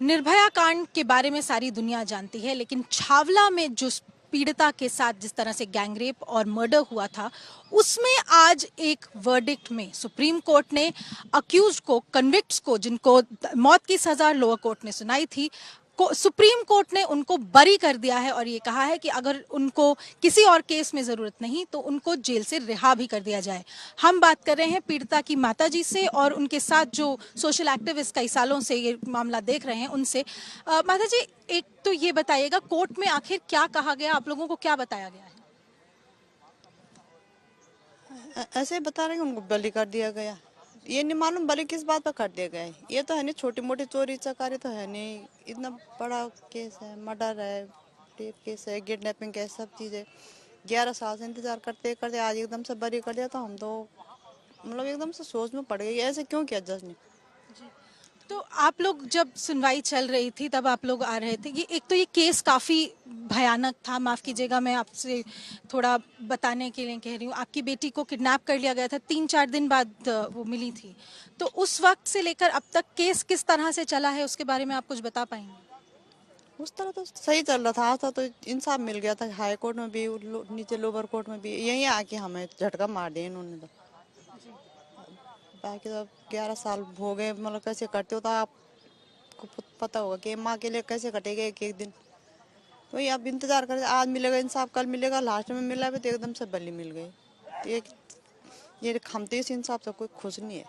निर्भया कांड के बारे में सारी दुनिया जानती है, लेकिन छावला में जो पीड़िता के साथ जिस तरह से गैंगरेप और मर्डर हुआ था, उसमें आज एक वर्डिक्ट में सुप्रीम कोर्ट ने अक्यूज्ड को, कन्विक्ट्स को, जिनको मौत की सजा लोअर कोर्ट ने सुनाई थी, को सुप्रीम कोर्ट ने उनको बरी कर दिया है और ये कहा है कि अगर उनको किसी और केस में जरूरत नहीं तो उनको जेल से रिहा भी कर दिया जाए। हम बात कर रहे हैं पीड़िता की माताजी से और उनके साथ जो सोशल एक्टिविस्ट कई सालों से ये मामला देख रहे हैं उनसे। माताजी, एक तो ये बताइएगा, कोर्ट में आखिर क्या कहा गया, आप लोगों को क्या बताया गया है? ऐसे बता रहे हैं उनको बलि कर दिया गया। ये नहीं मालूम बलि किस बात पर कर दिया गया है। ये तो है नहीं, छोटी मोटी चोरी चकारी तो है नहीं, इतना बड़ा केस है, मर्डर है, रेप केस है, किडनैपिंग केस, सब चीज़ें 11 साल से इंतजार करते करते आज एकदम से बरी कर दिया। तो हम तो मतलब एकदम से सोच में पड़ गई, ऐसे क्यों किया जज ने। तो आप लोग जब सुनवाई चल रही थी तब आप लोग आ रहे थे, ये एक तो ये केस काफी भयानक था। माफ कीजिएगा, मैं आपसे थोड़ा बताने के लिए कह रही हूँ। आपकी बेटी को किडनैप कर लिया गया था, 3-4 दिन बाद वो मिली थी। तो उस वक्त से लेकर अब तक केस किस तरह से चला है, उसके बारे में आप कुछ बता पाएंगे? उस तरह तो सही चल रहा था, आज तो इंसाफ मिल गया था, हाई कोर्ट में भी, नीचे लोअर कोर्ट में भी। यहीं आके हमें झटका मार दिया इन्होंने तो। बाकी तो 11 साल हो गए, मतलब कैसे कटते हो तो आपको पता होगा कि माँ के लिए कैसे कटेगा एक एक दिन। तो ये अब इंतजार करें, आज मिलेगा इंसाफ, कल मिलेगा। लास्ट में मिला भी तो एकदम से बलि मिल गई। तो ये हम तो इस इंसाफ से कोई खुश नहीं है।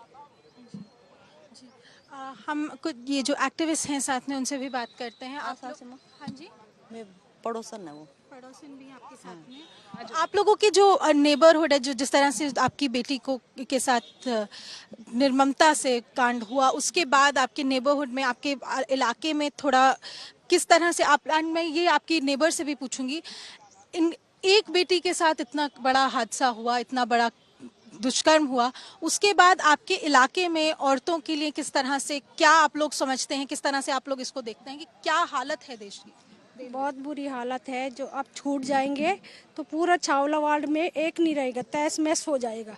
हम कुछ ये जो एक्टिविस्ट हैं साथ में उनसे भी बात करते हैं। आप लोग, हाँ जी, मैं पड़ोसन है वो। पड़ोसन भी आपके साथ में। तो आप लोगों की जो नेबरहुड है, जो जिस तरह से आपकी बेटी को के साथ निर्ममता से कांड हुआ, उसके बाद आपके नेबरहुड में, आपके इलाके में थोड़ा किस तरह से आप, मैं ये आपकी नेबर से भी पूछूंगी, इन एक बेटी के साथ इतना बड़ा हादसा हुआ, इतना बड़ा दुष्कर्म हुआ, उसके बाद आपके इलाके में औरतों के लिए किस तरह से, क्या आप लोग समझते हैं, किस तरह से आप लोग इसको देखते हैं कि क्या हालत है देश की? बहुत बुरी हालत है। जो अब छूट जाएंगे तो पूरा छावला वार्ड में एक नहीं रहेगा, तहस महस हो जाएगा।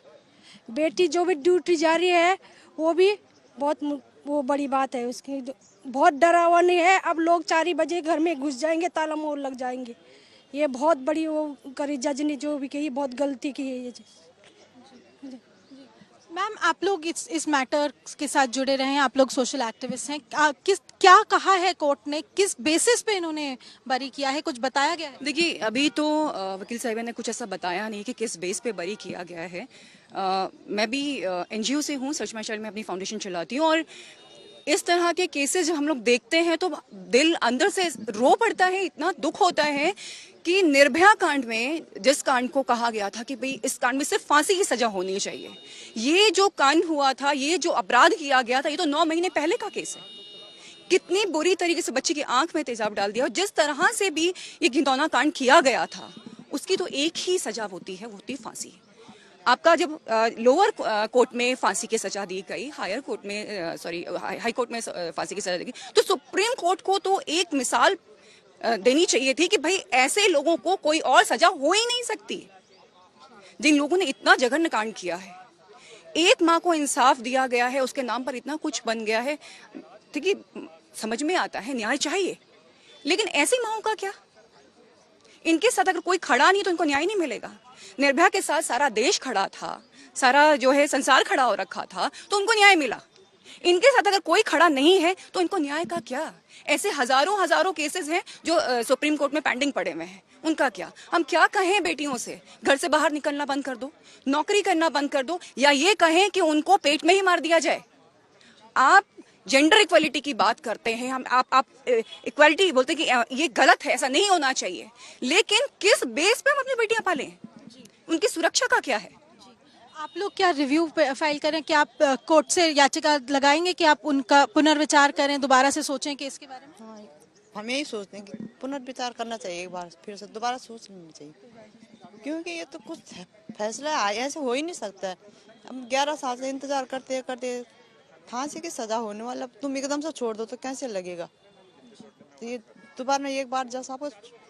बेटी जो भी ड्यूटी जा रही है वो भी बहुत वो बड़ी बात है उसकी। बहुत डरावनी है। अब लोग 4 बजे घर में घुस जाएंगे, ताला मोड़ लग जाएंगे। ये बहुत बड़ी वो करी जज ने जो भी कही, बहुत गलती की है ये। मैम, आप लोग इस मैटर के साथ जुड़े रहे हैं, आप लोग सोशल एक्टिविस्ट हैं। क्या कहा है कोर्ट ने, किस बेसिस पे इन्होंने बरी किया है, कुछ बताया गया है? देखिए, अभी तो वकील साहिबा ने कुछ ऐसा बताया नहीं कि किस बेस पे बरी किया गया है। मैं भी एनजीओ से हूँ, सर्च माय चाइल्ड में अपनी फाउंडेशन चलाती हूँ, और इस तरह के केसेस जब हम लोग देखते हैं तो दिल अंदर से रो पड़ता है। इतना दुख होता है कि निर्भया कांड में, जिस कांड को कहा गया था कि भाई इस कांड में सिर्फ फांसी की सजा होनी चाहिए, ये जो कांड हुआ था, ये जो अपराध किया गया था, ये तो 9 महीने पहले का केस है। कितनी बुरी तरीके से बच्ची की आंख में तेजाब डाल दिया, और जिस तरह से भी ये घिनौना कांड किया गया था, उसकी तो एक ही सजा होती है, वो होती है फांसी। आपका जब लोअर कोर्ट में फांसी की सजा दी गई, हायर कोर्ट में, हाई कोर्ट में फांसी की सजा दी गई, तो सुप्रीम कोर्ट को तो एक मिसाल देनी चाहिए थी कि भाई ऐसे लोगों को कोई और सजा हो ही नहीं सकती, जिन लोगों ने इतना जघन्य कांड किया है। एक माँ को इंसाफ दिया गया है, उसके नाम पर इतना कुछ बन गया है। देखिए, समझ में आता है, न्याय चाहिए, लेकिन ऐसी माओं का क्या? इनके साथ अगर कोई खड़ा नहीं तो इनको न्याय नहीं मिलेगा। निर्भया के साथ सारा देश खड़ा था, सारा जो है संसार खड़ा हो रखा था, तो उनको न्याय मिला। इनके साथ अगर कोई खड़ा नहीं है तो इनको न्याय का क्या? ऐसे हजारों हजारों केसेस हैं जो सुप्रीम कोर्ट में पेंडिंग पड़े हुए हैं, उनका क्या? हम क्या कहें बेटियों से? घर से बाहर निकलना बंद कर दो, नौकरी करना बंद कर दो, या ये कहें कि उनको पेट में ही मार दिया जाए? आप जेंडर इक्वालिटी की बात करते हैं, हम आप इक्वालिटी बोलते हैं कि ये गलत है, ऐसा नहीं होना चाहिए, लेकिन किस बेस पे हम अपनी बेटियां पालें? उनकी सुरक्षा का क्या है? आप लोग क्या रिव्यू फाइल करें, क्या आप कोर्ट से याचिका लगाएंगे कि आप उनका पुनर्विचार करें, दोबारा से सोचें कि इसके बारे में? हाँ, हम यही सोचते हैं कि पुनर्विचार करना चाहिए, एक बार फिर से दोबारा सोच लेना चाहिए, क्योंकि ये तो कुछ फैसला ऐसे हो ही नहीं सकता है। हम 11 साल से इंतजार करते करते फांसी की सजा होने वाला, तुम एकदम से छोड़ दो तो कैसे लगेगा? तो ये दोबारा एक बार जैसा आपको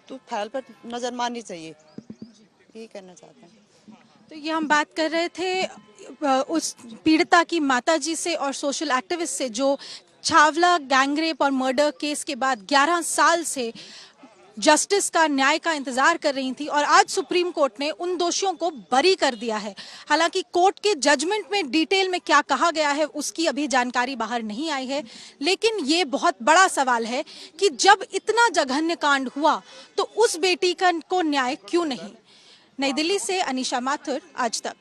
तो फाइल पर नजर मारनी चाहिए, यही करना चाहते हैं। तो ये हम बात कर रहे थे उस पीड़िता की माताजी से और सोशल एक्टिविस्ट से जो छावला गैंगरेप और मर्डर केस के बाद 11 साल से जस्टिस का, न्याय का इंतजार कर रही थी और आज सुप्रीम कोर्ट ने उन दोषियों को बरी कर दिया है। हालांकि कोर्ट के जजमेंट में डिटेल में क्या कहा गया है उसकी अभी जानकारी बाहर नहीं आई है, लेकिन ये बहुत बड़ा सवाल है कि जब इतना जघन्य कांड हुआ तो उस बेटी को न्याय क्यों नहीं। नई दिल्ली से अनीशा माथुर, आज तक।